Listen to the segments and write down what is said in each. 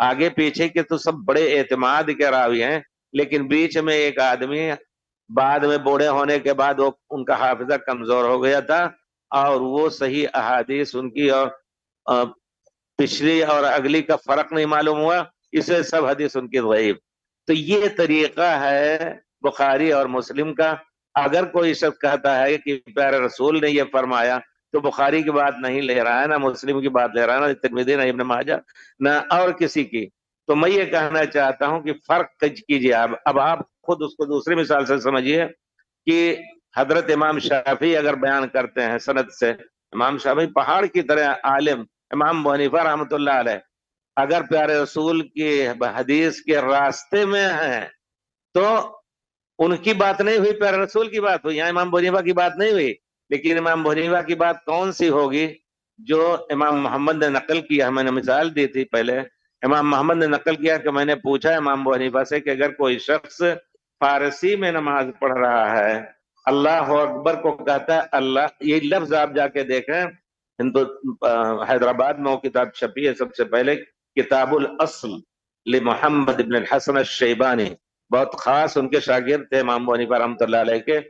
آگے پیچھے کے تو سب بڑے اعتماد کے راوی ہیں، لیکن بیچ میں ایک آدمی بعد میں بوڑھے ہونے کے بعد ان کا حافظہ کمزور ہو گیا تھا، اور وہ صحیح احادیث ان کی اور پچھلی اور اگلی کا فرق نہیں معلوم ہوا، اسے سب حدیث ان کی ضعیف۔ تو یہ طریقہ ہے بخاری اور مسلم کا۔ اگر کوئی شخص کہتا ہے کہ پیارے رسول نے یہ فرمایا، تو بخاری کی بات نہیں لے رہا ہے، نہ مسلم کی بات لے رہا ہے، نہ ترمذی، نہ ابن ماجہ، نہ اور کسی کی۔ تو میں یہ کہنا چاہتا ہوں کہ فرق کیجیے۔ اب آپ خود اس کو دوسری مثال سے سمجھیے کہ حضرت امام شافعی اگر بیان کرتے ہیں سند سے، امام شافعی پہاڑ کی طرح عالم، امام ابو حنیفہ رحمۃ اللہ علیہ اگر پیارے رسول کی حدیث کے راستے میں ہیں تو ان کی بات نہیں ہوئی، پیارے رسول کی بات ہوئی، یہاں امام ابو حنیفہ کی بات نہیں ہوئی۔ لیکن امام ابو حنیفہ کی بات کون سی ہوگی؟ جو امام محمد نے نقل کیا، میں نے مثال دی تھی پہلے، امام محمد نے نقل کیا کہ میں نے پوچھا امام ابو حنیفہ سے کہ اگر کوئی شخص فارسی میں نماز پڑھ رہا ہے، اللہ اکبر کو کہتا ہے، اللہ، یہ لفظ آپ جا کے دیکھیں، حیدرآباد میں وہ کتاب چھپی ہے سب سے پہلے، کتاب الاصل لمحمد بن الحسن الشیبانی، بہت خاص ان کے شاگرد تھے امام ابو حنیفہ رحمۃ اللہ علیہ کے،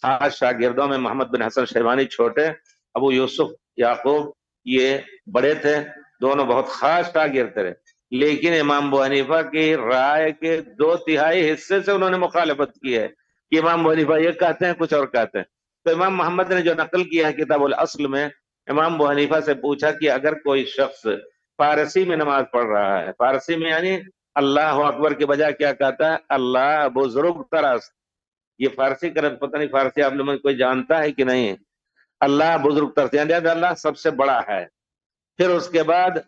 خاص شاگردوں میں محمد بن حسن شیبانی چھوٹے، ابو یوسف یعقوب یہ بڑے تھے، دونوں بہت خاص شاگرد تھے۔ لیکن امام ابو حنیفہ کی رائے کے 2/3 حصے سے انہوں نے مخالفت کی ہے کہ امام ابو حنیفہ یہ کہتے ہیں، کچھ اور کہتے ہیں۔ تو امام محمد نے جو نقل کیا ہے کتاب الاصل میں، امام ابو حنیفہ سے پوچھا کہ اگر کوئی شخص فارسی میں نماز پڑھ رہا ہے، فارسی میں یعنی اللہ اکبر کے بجائے کیا کہتا ہے؟ اللہ بزرگ تراست، یہ فارسی کا پتہ نہیں فارسی آپ لوگوں میں کوئی جانتا ہے کہ نہیں؟ اللہ بزرگ تراست یعنی اللہ سب سے بڑا ہے۔ پھر اس کے بعد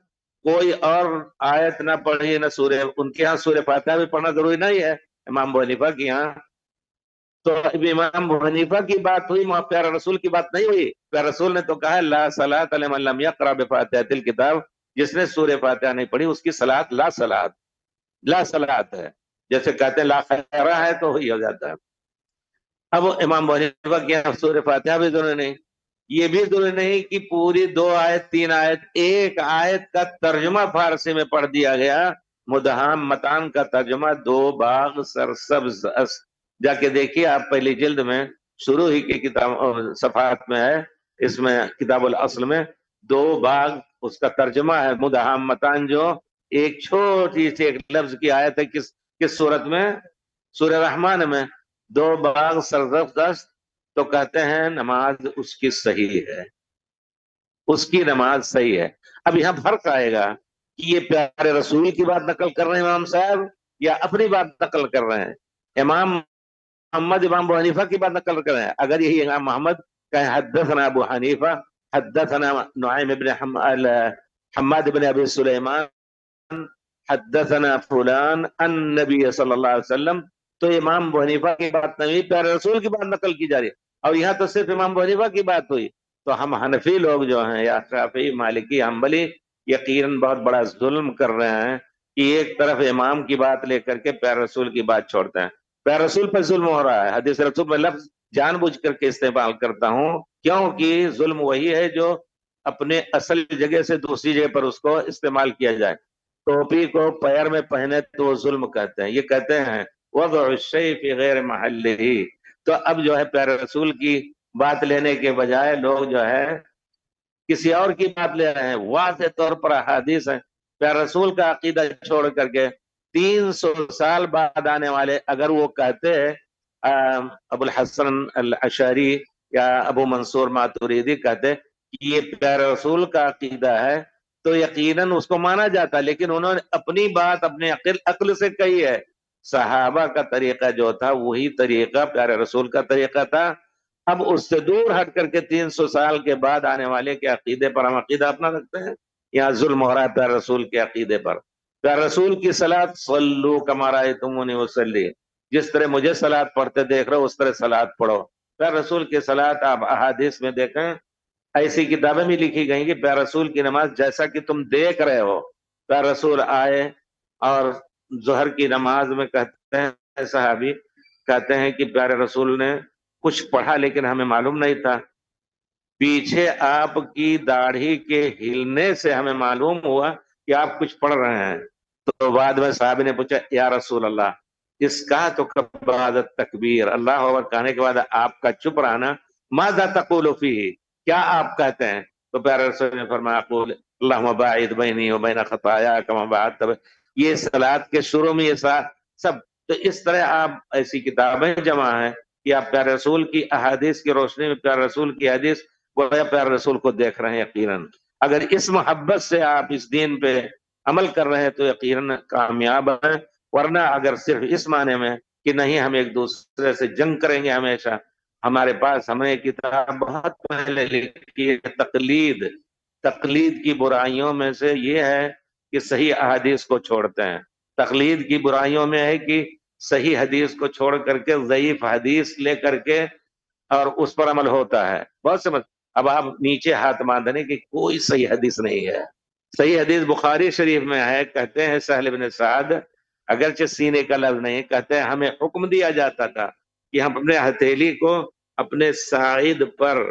کوئی اور آیت نہ پڑھی، نہ سورہ، ان کے ہاں سورہ فاتحہ بھی پڑھنا ضروری نہیں ہے امام ابو حنیفہ کی ہاں۔ تو امام ابو حنیفہ کی بات ہوئی، وہاں پیارے رسول کی بات نہیں ہوئی۔ پیارے رسول نے تو کہا لا صلاۃ لمن لم یقرأ بفاتحۃ الکتاب، جس نے سورہ فاتحہ نہیں پڑھی اس کی صلاۃ لا صلاۃ، لا صلاۃ ہے، جیسے کہتے ہیں لا خیرہ ہے تو وہی ہو جاتا ہے۔ اب امام ابو حنیفہ کی سورہ فاتحہ بھی ضروری نہیں، یہ بھی ضروری نہیں کہ پوری 2 آیت 3 آیت، ایک آیت کا ترجمہ فارسی میں پڑھ دیا گیا، مدہام متان کا ترجمہ، 2 باغ سرسبز، جا کے دیکھیے آپ پہلی جلد میں شروع ہی کی کتاب صفحات میں ہے، اس میں کتاب الاصل میں 2 باغ اس کا ترجمہ ہے، مدہام متان، جو ایک چھوٹی سی ایک لفظ کی آیت ہے، کس صورت میں؟ سورہ رحمان میں، 2 باغ سرسبز، تو کہتے ہیں نماز اس کی صحیح ہے، اس کی نماز صحیح ہے۔ اب یہاں فرق آئے گا کہ یہ پیارے رسول کی بات نقل کر رہے ہیں امام صاحب یا اپنی بات نقل کر رہے ہیں؟ امام محمد امام ابو حنیفہ کی بات نقل کر رہے ہیں، اگر یہی امام محمد کہیں حدثنا ابو حنیفہ حدثنا نعیم بن حماد بن ابی سلیمان حدثنا فلان النبی صلی اللہ علیہ وسلم، تو امام ابو حنیفہ کی بات نہیں، پیارے رسول کی بات نقل کی جا رہی ہے، اور یہاں تو صرف امام ابو حنیفہ کی بات ہوئی۔ تو ہم حنفی لوگ جو ہیں، یا شافعی، مالکی، حنبلی، یقیناً بہت بڑا ظلم کر رہے ہیں کہ ایک طرف امام کی بات لے کر کے پیارے رسول کی بات چھوڑتے ہیں۔ پیارے رسول پہ ظلم ہو رہا ہے، حدیث رسول میں لفظ جان بوجھ کر کے استعمال کرتا ہوں، کیونکہ ظلم وہی ہے جو اپنے اصل جگہ سے دوسری جگہ پر اس کو استعمال کیا جائے۔ ٹوپی کو پیر میں پہنے تو وہ ظلم کہتے ہیں، یہ کہتے ہیں وضع الشیء فی غیر محلہ۔ تو اب جو ہے پیارے رسول کی بات لینے کے بجائے لوگ جو ہے کسی اور کی بات لے رہے ہیں، واضح طور پر احادیث ہیں، پیارے رسول کا عقیدہ چھوڑ کر کے 300 سال بعد آنے والے اگر وہ کہتے ہیں، ابو الحسن الاشعری یا ابو منصور ماتوریدی کہتے کہ یہ پیارے رسول کا عقیدہ ہے، تو یقیناً اس کو مانا جاتا، لیکن انہوں نے اپنی بات اپنے عقل سے کہی ہے۔ صحابہ کا طریقہ جو تھا وہی طریقہ پیارے رسول کا طریقہ تھا۔ اب اس سے دور ہٹ کر کے 300 سال کے بعد آنے والے کے عقیدے پر ہم عقیدہ اپنا رکھتے ہیں، یہاں ظلم ہو رہا ہے پیارے رسول کے عقیدے پر۔ پیارے رسول کی صلاۃ، صلو کما رأیتمونی اصلی، جس طرح مجھے صلاۃ پڑھتے دیکھ رہے ہو اس طرح صلاۃ پڑھو۔ پیارے رسول کی صلاۃ آپ احادیث میں دیکھیں، ایسی کتابیں بھی لکھی گئی کہ پیارے رسول کی نماز جیسا کہ تم دیکھ رہے ہو۔ پیارے رسول آئے اور ظہر کی نماز میں کہتے ہیں، صحابی کہتے ہیں کہ پیارے رسول نے کچھ پڑھا لیکن ہمیں معلوم نہیں تھا، پیچھے آپ کی داڑھی کے ہلنے سے ہمیں معلوم ہوا کہ آپ کچھ پڑھ رہے ہیں۔ تو بعد میں صحابی نے پوچھا یا رسول اللہ اس کا تو بعد تکبیر، اللہ اکبر کہنے کے بعد آپ کا چپ رہنا، ماذا تقول فیہ، کیا آپ کہتے ہیں؟ تو پیارے رسول نے فرمایا اقول اللہم باعد بینی و بین خطایا کما بعدت، یہ صلاۃ کے شروع میں یہ سب. تو اس طرح آپ ایسی کتابیں جمع ہیں کہ آپ پیارے رسول کی احادیث کی روشنی میں پیارے رسول کی حدیث گویا پیارے رسول کو دیکھ رہے ہیں. یقیناً اگر اس محبت سے آپ اس دین پہ عمل کر رہے ہیں تو یقیناً کامیاب ہیں. ورنہ اگر صرف اس معنی میں کہ نہیں ہم ایک دوسرے سے جنگ کریں گے ہمیشہ، ہمارے پاس ہمیں کتاب بہت پہلے لکھی ہے تقلید کی برائیوں میں سے یہ ہے کہ صحیح احادیث کو چھوڑتے ہیں. تقلید کی برائیوں میں ہے کہ صحیح حدیث کو چھوڑ کر کے ضعیف حدیث لے کر کے اور اس پر عمل ہوتا ہے. بہت سمجھ. اب آپ نیچے ہاتھ باندھنے کی کوئی صحیح حدیث نہیں ہے. صحیح حدیث بخاری شریف میں ہے، کہتے ہیں سہل بن سعد، اگرچہ سینے کا لفظ نہیں، کہتے ہیں ہمیں حکم دیا جاتا تھا کہ ہم اپنے ہتھیلی کو اپنے ساعد پر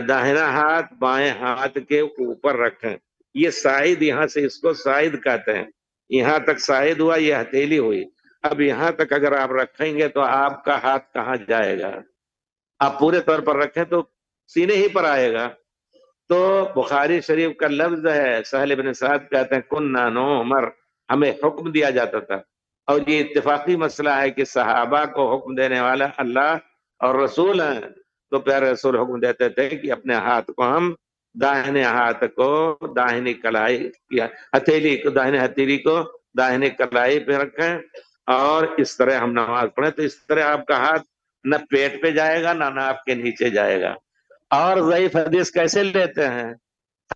داہنا ہاتھ بائیں ہاتھ کے اوپر رکھیں. یہ ساعد یہاں سے اس کو ساعد کہتے ہیں، یہاں تک ساعد ہوا، یہ ہتھیلی ہوئی. اب یہاں تک اگر آپ رکھیں گے تو آپ کا ہاتھ کہاں جائے گا؟ آپ پورے طور پر رکھیں تو سینے ہی پر آئے گا. تو بخاری شریف کا لفظ ہے، سہل بن سعد کہتے ہیں کننا نؤمر، ہمیں حکم دیا جاتا تھا. اور یہ اتفاقی مسئلہ ہے کہ صحابہ کو حکم دینے والا اللہ اور رسول ہیں. تو پیارے رسول حکم دیتے تھے کہ اپنے ہاتھ کو ہم داہنے ہاتھ کو داہنی کلائی ہتھیلی کو داہنے ہتھیلی کو داہنے کلائی پہ رکھیں اور اس طرح ہم نماز پڑھیں. تو اس طرح آپ کا ہاتھ نہ پیٹ پہ جائے گا نہ ناف کے نیچے جائے گا. اور ضعیف حدیث کیسے لیتے ہیں؟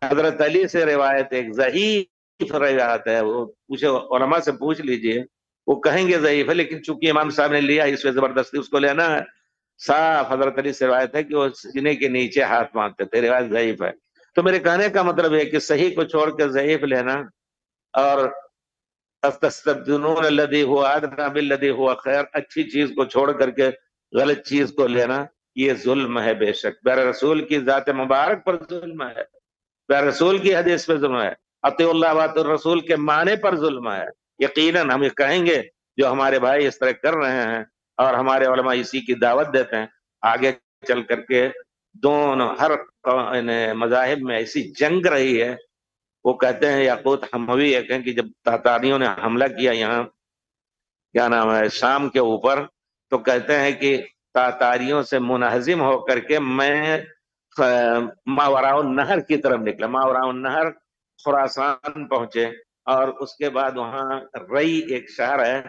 حضرت علی سے روایت ایک ضعیف روایت ہے، وہ پوچھے علماء سے پوچھ لیجئے، وہ کہیں گے ضعیف ہے، لیکن چونکہ امام صاحب نے لیا اس میں زبردستی اس کو لینا ہے. صاف حضرت علی سے روایت ہے کہ وہ سینے کے نیچے ہاتھ مانگتے تھے. روایت ضعیف ہے. تو میرے کہنے کا مطلب ہے کہ صحیح کو چھوڑ کے ضعیف لینا اور تستبدلون الذی هو ادنی بالذی هو خیر، اچھی چیز کو چھوڑ کر کے غلط چیز کو لینا، یہ ظلم ہے. بے شک پیارے رسول کی ذات مبارک پر ظلم ہے، پیارے رسول کی حدیث پہ ظلم ہے، اطیع اللہ واطیع الرسول کے معنی پر ظلم ہے. یقیناً ہم یہ کہیں گے جو ہمارے بھائی اس طرح کر رہے ہیں اور ہمارے علماء اسی کی دعوت دیتے ہیں، آگے چل کر کے دونوں ہر مذاہب میں ایسی جنگ رہی ہے. وہ کہتے ہیں یاقوت حموی ہے کہ جب تاتاریوں نے حملہ کیا یہاں کیا نام ہے شام کے اوپر، تو کہتے ہیں کہ تاتاریوں سے منہزم ہو کر کے میں ماوراء النہر کی طرف نکلا. ماوراء النہر خراسان پہنچے اور اس کے بعد وہاں رئی ایک شہر ہے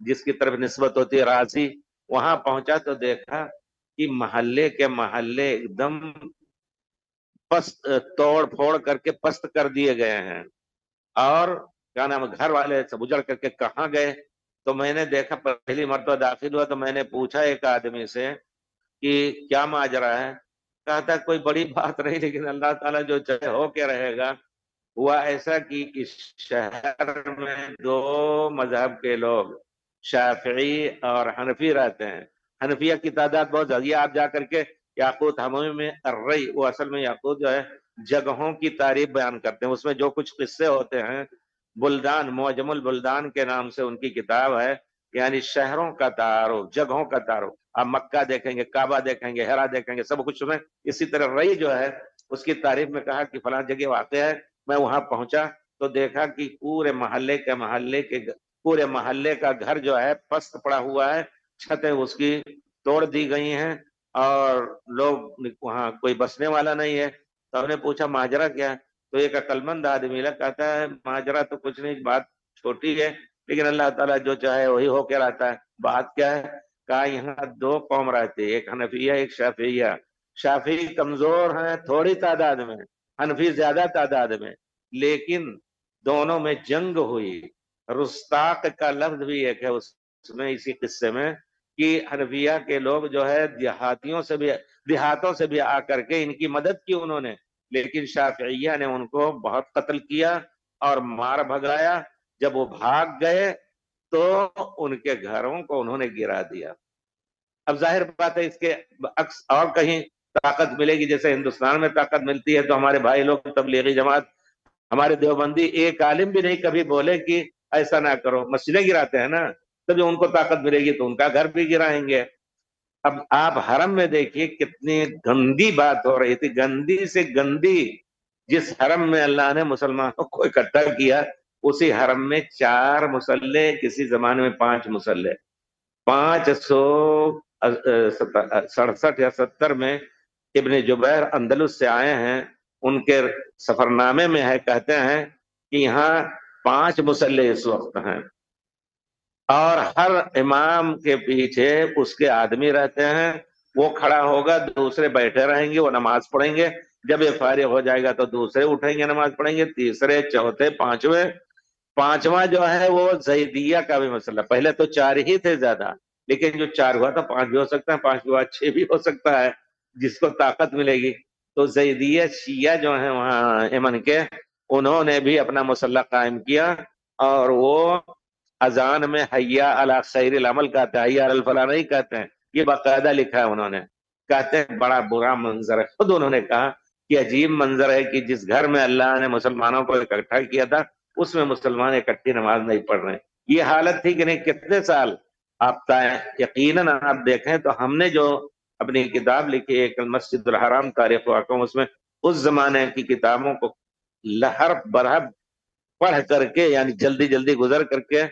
جس کی طرف نسبت ہوتی ہے رازی، وہاں پہنچا تو دیکھا کہ محلے کے محلے ایک دم پست توڑ پھوڑ کر کے پست کر دیے گئے ہیں. اور کیا نام گھر والے سب اجڑ کر کے کہاں گئے؟ تو میں نے دیکھا پہلی مرتبہ داخل ہوا تو میں نے پوچھا ایک آدمی سے کہ کیا ماجرا ہے؟ کہتا کوئی بڑی بات نہیں لیکن اللہ تعالیٰ جو چاہے ہو کے رہے گا. ہوا ایسا کہ اس شہر میں دو مذہب کے لوگ شافعی اور حنفی رہتے ہیں. حنفیہ کی تعداد بہت زیادہ. یہ آپ جا کر کے یاقوت حموی میں الرئی، وہ اصل میں یاقوت جو ہے جگہوں کی تعریف بیان کرتے ہیں، اس میں جو کچھ قصے ہوتے ہیں، بلدان معجم البلدان کے نام سے ان کی کتاب ہے، یعنی شہروں کا تعارف، جگہوں کا تعارف. آپ مکہ دیکھیں گے، کعبہ دیکھیں گے، ہیرا دیکھیں گے، سب کچھ سنیں. اسی طرح رئی جو ہے اس کی تعریف میں کہا کہ فلاں جگہ واقع ہے. میں وہاں پہنچا تو دیکھا کہ پورے محلے کا گھر جو ہے پست پڑا ہوا ہے، چھتیں اس کی توڑ دی گئی ہیں اور لوگ وہاں کوئی بسنے والا نہیں ہے. تو ہم نے پوچھا ماجرا کیا ہے؟ تو ایک عقل مند آدمی کہتا ہے ماجرا تو کچھ نہیں، بات چھوٹی ہے لیکن اللہ تعالیٰ جو چاہے وہی ہو کے رہتا ہے. بات کیا ہے؟ کہا یہاں دو قوم رہتی، ایک حنفیہ ایک شافعیہ. شافعی کمزور ہیں تھوڑی تعداد میں، حنفی زیادہ تعداد میں، لیکن دونوں میں جنگ ہوئی. رستاق کا لفظ بھی ایک ہے اس میں اسی قصے میں کہ حنفیہ کے لوگ جو ہے دیہاتوں سے بھی آ کر کے ان کی مدد کی انہوں نے، لیکن شافعیہ نے ان کو بہت قتل کیا اور مار بھگایا. جب وہ بھاگ گئے تو ان کے گھروں کو انہوں نے گرا دیا. اب ظاہر بات ہے اس کے عکس اور کہیں طاقت ملے گی، جیسے ہندوستان میں طاقت ملتی ہے تو ہمارے بھائی لوگ تبلیغی جماعت ہمارے دیوبندی ایک عالم بھی نہیں کبھی بولے کہ ایسا نہ کرو، مسجدیں گراتے ہیں نا، تب ان کو طاقت ملے گی تو ان کا گھر بھی گرائیں گے۔ اب آپ حرم میں دیکھیے کتنی گندی بات ہو رہی تھی، گندی سے گندی۔ جس حرم میں اللہ نے مسلمانوں کو اکٹھا کیا، اسی حرم میں 4 مسلح، کسی زمانے میں 5 مسلح، 567 یا 70 میں ابن جبیر اندلس سے آئے ہیں، ان کے سفر نامے میں ہے، کہتے ہیں کہ یہاں 5 مسلح اس وقت ہیں، اور ہر امام کے پیچھے اس کے آدمی رہتے ہیں، وہ کھڑا ہوگا، دوسرے بیٹھے رہیں گے، وہ نماز پڑھیں گے، جب یہ فارغ ہو جائے گا تو دوسرے اٹھیں گے نماز پڑھیں گے، تیسرے، چوتھے، پانچویں۔ پانچواں جو ہے وہ زیدیہ کا بھی مسئلہ، پہلے تو 4 ہی تھے زیادہ، لیکن جو 4 ہوا تو 5 بھی ہو سکتا ہے، 5 کے بعد 6 بھی ہو سکتا ہے، جس کو طاقت ملے گی۔ تو زیدیہ شیعہ جو ہیں وہاں یمن کے، انہوں نے بھی اپنا مسلح قائم کیا، اور وہ اذان میں حیا علی خیر العمل کہتے ہیں، حیا علی الفلاح نہیں کہتے ہیں، یہ باقاعدہ لکھا ہے انہوں نے۔ کہتے ہیں بڑا برا منظر ہے، خود انہوں نے کہا کہ عجیب منظر ہے کہ جس گھر میں اللہ نے مسلمانوں کو اکٹھا کیا تھا، اس میں مسلمان اکٹھی نماز نہیں پڑھ رہے ہیں۔ یہ حالت تھی کہ نہیں، کتنے سال آپ یقیناً آپ دیکھیں تو ہم نے جو اپنی کتاب لکھی ہے المسجد الحرام تاریخ و احکام، اس میں اس زمانے کی کتابوں کو لہر برہب پڑھ کر کے، یعنی جلدی جلدی گزر کر کے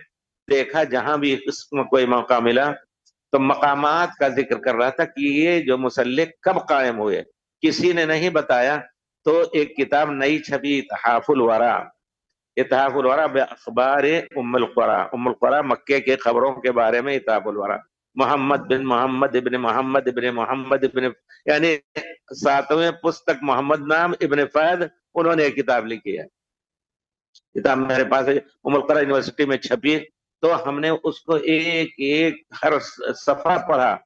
دیکھا، جہاں بھی اس میں کوئی موقع ملا تو مقامات کا ذکر کر رہا تھا کہ یہ جو مسلح کب قائم ہوئے، کسی نے نہیں بتایا۔ تو ایک کتاب نئی چھپی، اتحاف الورا، اتحاف الورا باخبار ام القرا، ام القرا مکے کے خبروں کے بارے میں اتحاف الورا، محمد بن محمد ابن محمد ابن محمد ابن، یعنی 7ویں پستک محمد نام ابن فید، انہوں نے ایک کتاب لکھی ہے، کتاب میرے پاس ہے، ام القرا یونیورسٹی میں چھپی، تو ہم نے اس کو ایک ایک ہر صفحہ پڑھا۔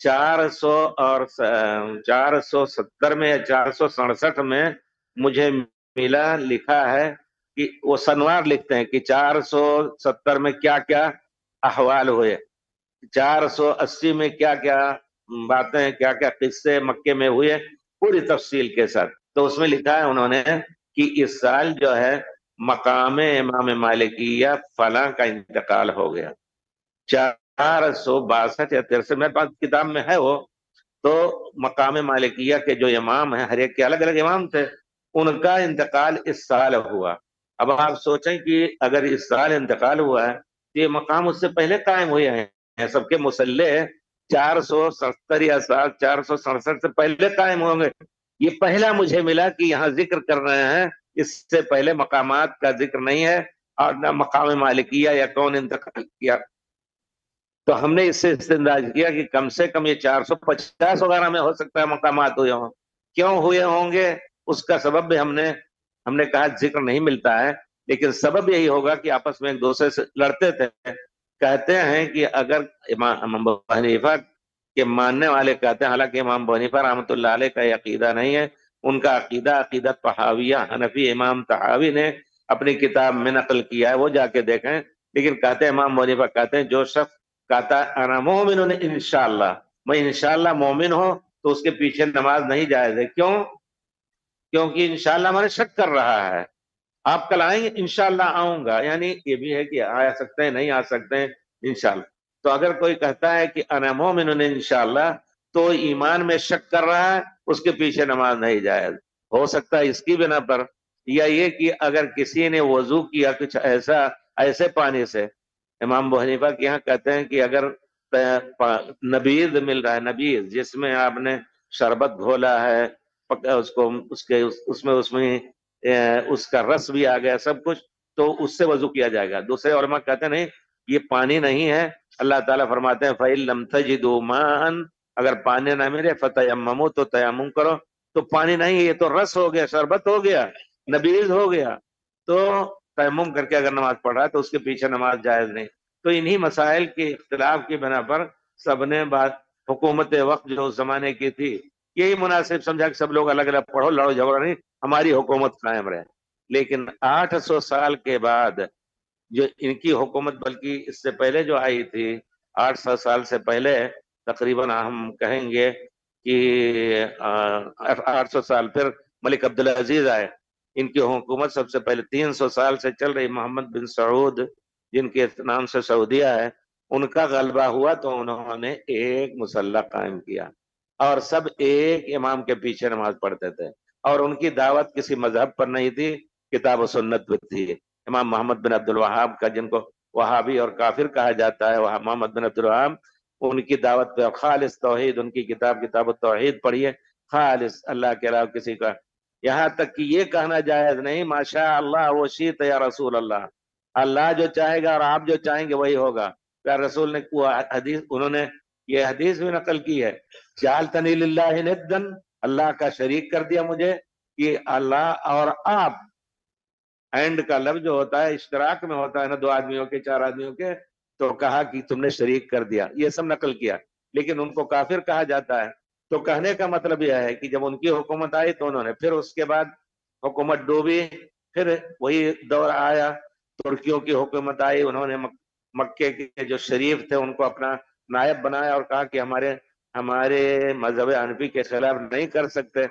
470 میں یا 467 میں مجھے ملا، لکھا ہے کہ وہ سنوار لکھتے ہیں کہ 470 میں کیا کیا احوال ہوئے، 480 میں کیا کیا باتیں، کیا کیا قصے مکے میں ہوئے، پوری تفصیل کے ساتھ۔ تو اس میں لکھا ہے انہوں نے کہ اس سال جو ہے مقام امام مالکیہ فلاں کا انتقال ہو گیا، 462 یا 63 میرے پاس کتاب میں ہے وہ۔ تو مقام مالکیہ کے جو امام ہیں، ہر ایک کے الگ الگ امام تھے، ان کا انتقال اس سال ہوا۔ اب آپ سوچیں کہ اگر اس سال انتقال ہوا ہے تو یہ مقام اس سے پہلے قائم ہوئے ہیں، سب کے مسلح 470 یا 467 سے پہلے قائم ہوں گے۔ یہ پہلا مجھے ملا کہ یہاں ذکر کر رہے ہیں، اس سے پہلے مقامات کا ذکر نہیں ہے، اور نہ مقام مالکیہ یا کون انتقال کیا۔ تو ہم نے اس سے استنتاج کیا کہ کم سے کم یہ 450 وغیرہ میں ہو سکتا ہے مقامات ہوئے ہوں۔ کیوں ہوئے ہوں گے اس کا سبب بھی ہم نے کہا ذکر نہیں ملتا ہے، لیکن سبب یہی ہوگا کہ آپس میں ایک دوسرے سے لڑتے تھے۔ کہتے ہیں کہ اگر امام ابو حنیفہ کے ماننے والے کہتے ہیں، حالانکہ امام ابو حنیفہ رحمۃ اللہ علیہ کا یہ عقیدہ نہیں ہے، ان کا عقیدہ طحاویہ، حنفی امام طحاوی نے اپنی کتاب میں نقل کیا ہے، وہ جا کے دیکھیں۔ لیکن کہتے ہیں امام ابو حنیفہ کہتے ہیں جو شخص کہتا ہے انا مومن انشاءاللہ، میں انشاءاللہ مومن ہوں، تو اس کے پیچھے نماز نہیں جائز ہے۔ کیوں؟ کیونکہ انشاءاللہ ہمارے شک کر رہا ہے، آپ کل آئیں گے، انشاءاللہ آؤں گا، یعنی یہ بھی ہے کہ آ سکتے ہیں، نہیں آ سکتے ہیں، انشاءاللہ۔ تو اگر کوئی کہتا ہے کہ انا مومن انشاءاللہ، تو ایمان میں شک کر رہا ہے، اس کے پیچھے نماز نہیں جائز۔ ہو سکتا ہے اس کی بنا پر، یا یہ کہ اگر کسی نے وضو کیا کچھ ایسے پانی سے، امام ابو حنیفہ کے یہاں کہتے ہیں کہ اگر نبیذ مل رہا ہے، نبیذ جس میں آپ نے شربت گھولا ہے، اس میں اس کا رس بھی آ گیا، سب کچھ، تو اس سے وضو کیا جائے گا۔ دوسرے علماء کہتے ہیں نہیں، یہ پانی نہیں ہے، اللہ تعالیٰ فرماتے ہیں فَإِن لَمْ تَجِدُوا مَاءً، اگر پانی نہ ملے فَتَيَمَّمُوا، تو تیمم کرو۔ تو پانی نہیں ہے، یہ تو رس ہو گیا، شربت ہو گیا، نبیذ ہو گیا، تو تیمم کر کے اگر نماز پڑھ رہا ہے تو اس کے پیچھے نماز جائز نہیں۔ تو انہی مسائل کے اختلاف کی بنا پر سب نے بات، حکومت وقت جو اس زمانے کی تھی، یہی مناسب سمجھا کہ سب لوگ الگ الگ پڑھو، لڑو جھگڑو نہیں، ہماری حکومت قائم رہے۔ لیکن 800 سال کے بعد جو ان کی حکومت، بلکہ اس سے پہلے جو آئی تھی 800 سال سے پہلے، تقریباً ہم کہیں گے کہ 800 سال پھر ملک عبدالعزیز آئے، ان کی حکومت سب سے پہلے 300 سال سے چل رہی، محمد بن سعود جن کے نام سے سعودیہ ہے، ان کا غلبہ ہوا تو انہوں نے ایک مسلح قائم کیا اور سب ایک امام کے پیچھے نماز پڑھتے تھے، اور ان کی دعوت کسی مذہب پر نہیں تھی، کتاب و سنت پر تھی۔ امام محمد بن عبد الوہاب کا، جن کو وہابی اور کافر کہا جاتا ہے، محمد بن عبد الوہاب، ان کی دعوت پہ خالص توحید، ان کی کتاب التوحید پڑھیے، خالص اللہ کے علاوہ کسی کا، یہاں تک کہ یہ کہنا جائز نہیں ماشاء اللہ و شیت یا رسول اللہ، اللہ جو چاہے گا اور آپ جو چاہیں گے وہی ہوگا۔ پیارے رسول نے وہ حدیث، انہوں نے یہ حدیث بھی نقل کی ہے، جعلتنی للہ ندن، اللہ کا شریک کر دیا مجھے، کہ اللہ اور آپ، اینڈ کا لفظ جو ہوتا ہے اشتراک میں ہوتا ہے نا، 2 آدمیوں کے 4 آدمیوں کے، تو کہا کہ تم نے شریک کر دیا، یہ سب نقل کیا، لیکن ان کو کافر کہا جاتا ہے۔ تو کہنے کا مطلب یہ ہے کہ جب ان کی حکومت آئی تو انہوں نے پھر اس کے بعد حکومت ڈوبی، پھر وہی دور آیا، ترکیوں کی حکومت آئی، انہوں نے مکے کے جو شریف تھے ان کو اپنا نائب بنایا اور کہا کہ ہمارے مذہب حنفی کے خلاف نہیں کر سکتے۔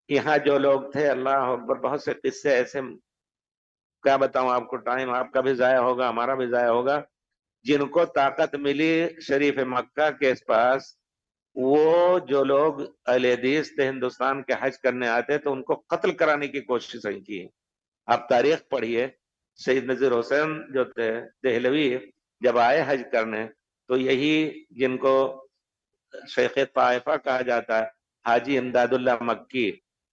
یہاں جو لوگ تھے، اللہ اکبر، بہت سے قصے ایسے، کیا بتاؤں آپ کو، ٹائم آپ کا بھی ضائع ہوگا ہمارا بھی ضائع ہوگا، جن کو طاقت ملی شریف مکہ کے پاس، وہ جو لوگ اہل حدیث تھے ہندوستان کے حج کرنے آتے تو ان کو قتل کرانے کی کوشش کی۔ آپ تاریخ پڑھیے، سید نذیر حسین جو تھے دہلوی، جب آئے حج کرنے تو یہی جن کو شیخ طائفہ کہا جاتا ہے، حاجی امداد اللہ مکی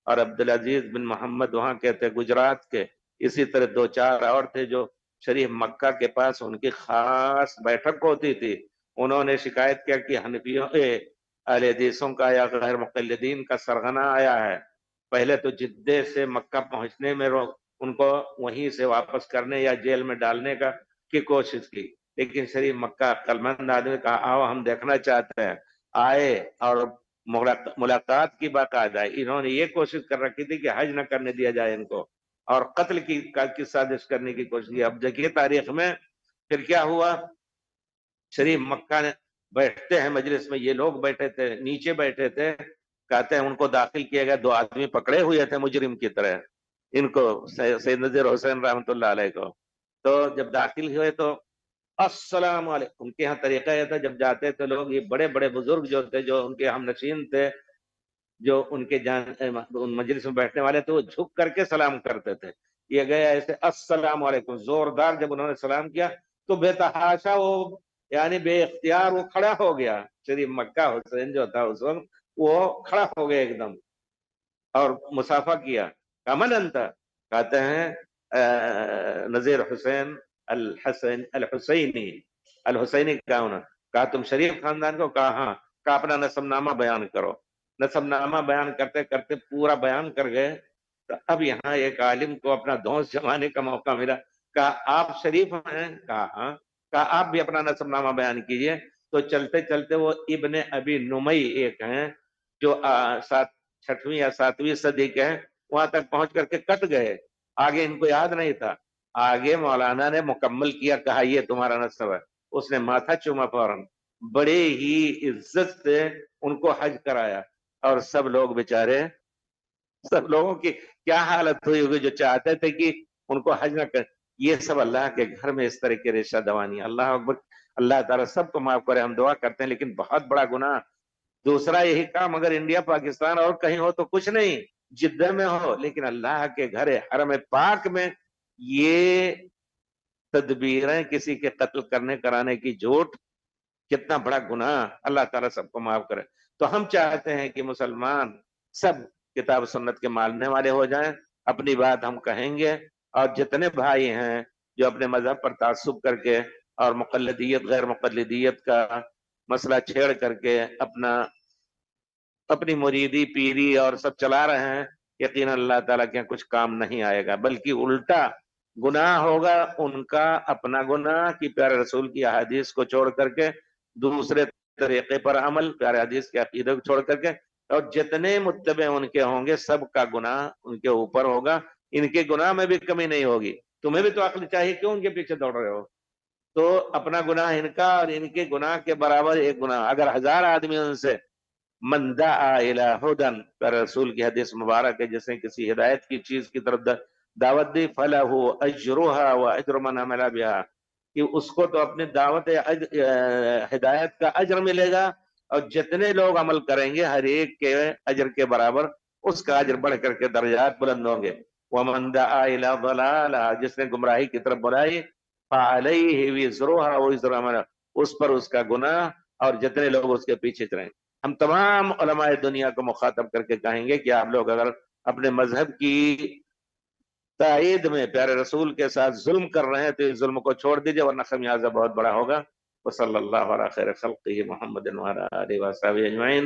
اور عبدالعزیز بن محمد وہاں کے تھے گجرات کے، اسی طرح 2-4 اور تھے جو شریف مکہ کے پاس ان کی خاص بیٹھک ہوتی تھی۔ انہوں نے شکایت کیا کہ حنفیوں اہل حدیثوں کا یا غیر مقلدین کا سرغنہ آیا ہے، پہلے تو جدے سے مکہ پہنچنے میں ان کو وہیں سے واپس کرنے یا جیل میں ڈالنے کی کوشش کی، لیکن شریف مکہ عقل مند آدمی کہا آؤ ہم دیکھنا چاہتے ہیں، آئے اور ملاقات کی باقاعدہ، انہوں نے یہ کوشش کر رکھی تھی کہ حج نہ کرنے دیا جائے ان کو، اور قتل کی سازش کرنے کی کوشش کی۔ اب دیکھیے تاریخ میں پھر کیا ہوا، شریف مکہ نے بیٹھتے ہیں مجلس میں، یہ لوگ بیٹھے تھے، نیچے بیٹھے تھے، کہتے ہیں ان کو داخل کیا گیا، 2 آدمی پکڑے ہوئے تھے مجرم کی طرح، ان کو سید نذیر حسین رحمۃ اللہ علیہ کو، تو جب داخل ہوئے تو السلام علیکم، ان کے یہاں طریقہ یہ تھا، جب جاتے تھے لوگ، یہ بڑے بڑے بزرگ جو تھے، جو ان کے ہم نشین تھے، جو ان کے مجلس میں بیٹھنے والے تھے، وہ جھک کر کے سلام کرتے تھے، یہ گئے ایسے السلام علیکم زوردار، جب انہوں نے سلام کیا تو بے تحاشا وہ، یعنی بے اختیار وہ کھڑا ہو گیا، شریف مکہ حسین جو تھا اس وقت وہ کھڑا ہو گیا ایک دم، اور مسافہ کیا، کمن انت، کہتے ہیں نذیر حسین الحسینی کا ہونا، کہا تم شریف خاندان کو، کہا ہاں، کہا اپنا نسب نامہ بیان کرو، نسب نامہ بیان کرتے کرتے پورا بیان کر گئے، تو اب یہاں ایک عالم کو اپنا دھونس جمانے کا موقع ملا، کہا آپ شریف ہیں، کہا ہاں، کہا آپ بھی اپنا نسب نامہ بیان کیجئے، تو چلتے چلتے وہ ابن ابی نمی ایک ہیں جو 6ویں یا 7ویں صدی کے ہیں، وہاں تک پہنچ کر کے کٹ گئے، آگے ان کو یاد نہیں تھا، آگے مولانا نے مکمل کیا، کہا یہ تمہارا نسب ہے، اس نے ماتھا چوما فوراً، بڑے ہی عزت سے ان کو حج کرایا، اور سب لوگ بیچارے، سب لوگوں کی کیا حالت ہوئی ہوگی جو چاہتے تھے کہ ان کو حج نہ کر، یہ سب اللہ کے گھر میں اس طرح کی ریشہ دوانی، اللہ اکبر، اللہ تعالیٰ سب کو معاف کرے، ہم دعا کرتے ہیں، لیکن بہت بڑا گناہ، دوسرا یہی کام اگر انڈیا پاکستان اور کہیں ہو تو کچھ نہیں، جدہ میں ہو، لیکن اللہ کے گھر حرم پاک میں یہ تدبیریں کسی کے قتل کرنے کرانے کی جھوٹ، کتنا بڑا گناہ، اللہ تعالیٰ سب کو معاف کرے۔ تو ہم چاہتے ہیں کہ مسلمان سب کتاب سنت کے ماننے والے ہو جائیں، اپنی بات ہم کہیں گے، اور جتنے بھائی ہیں جو اپنے مذہب پر تعصب کر کے اور مقلدیت غیر مقلدیت کا مسئلہ چھیڑ کر کے اپنی مریدی پیری اور سب چلا رہے ہیں، یقینا اللہ تعالیٰ کے کچھ کام نہیں آئے گا، بلکہ الٹا گناہ ہوگا ان کا اپنا گناہ، کہ پیارے رسول کی احادیث کو چھوڑ کر کے دوسرے طریقے پر عمل، پیارے حدیث کے عقیدے کو چھوڑ کر کے، اور جتنے متبع ان کے ہوں گے سب کا گناہ ان کے اوپر ہوگا، ان کے گناہ میں بھی کمی نہیں ہوگی، تمہیں بھی تو عقل چاہیے، کیوں ان کے پیچھے دوڑ رہے ہو؟ تو اپنا گناہ ان کا اور ان کے گناہ کے برابر ایک گناہ، اگر 1000 آدمی ان سے من دعا الى ہدن، رسول کی حدیث مبارک ہے، جس نے کسی ہدایت کی چیز کی طرف دعوت دی، فلہ اجرها واجر من عمل بها، کہ اس کو تو اپنی دعوت ہدایت کا اجر ملے گا، اور جتنے لوگ عمل کریں گے ہر ایک کے اجر کے برابر اس کا اجر بڑھ کر کے درجات بلند ہوں گے۔ ومن دعا الى ضلالہ، جس نے گمراہی کی طرف بلائی، فعلیہ وزرها وزر من، اس پر اس کا گناہ اور جتنے لوگ اس کے پیچھے چلیں۔ ہم تمام علماء دنیا کو مخاطب کر کے کہیں گے کہ آپ لوگ اگر اپنے مذہب کی تائید میں پیارے رسول کے ساتھ ظلم کر رہے ہیں تو اس ظلم کو چھوڑ دیجئے، ورنہ خمیازہ بہت بڑا ہوگا۔ وصلی اللہ علی خیر خلقہ محمد وعلی آلہ وصحبہ اجمعین۔